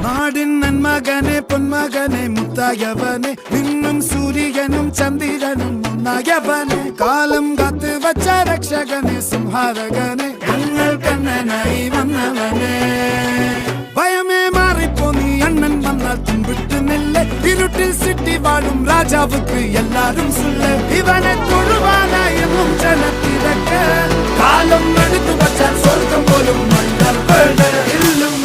നാടിൻ നന്മകനെ പൊന്മകനെ മുത്തായവനെ നിന്നും സൂര്യനും ചന്ദ്രനും ഒന്നായവനെ കാലം കാത്ത് വച്ച രക്ഷകനെ സംഹാരകനെ ഞങ്ങൾ കണ്ണനായി വന്നവനെ ഭയമേ മാറിപ്പോ നീ അണ്ണൻ വന്നാൽ തുമ്പിട്ട് നെല്ല് ഇരുട്ടിൽ സിറ്റി വാഴും രാജാവുക്ക് എല്ലാരും സുല്ല് ഇവനെ തൊഴുവാനായും ജനത്തിരക്ക് കാലം എടുത്തു വച്ചാൽ സ്വർഗം പോലും മണ്ണൽ ഇല്ലും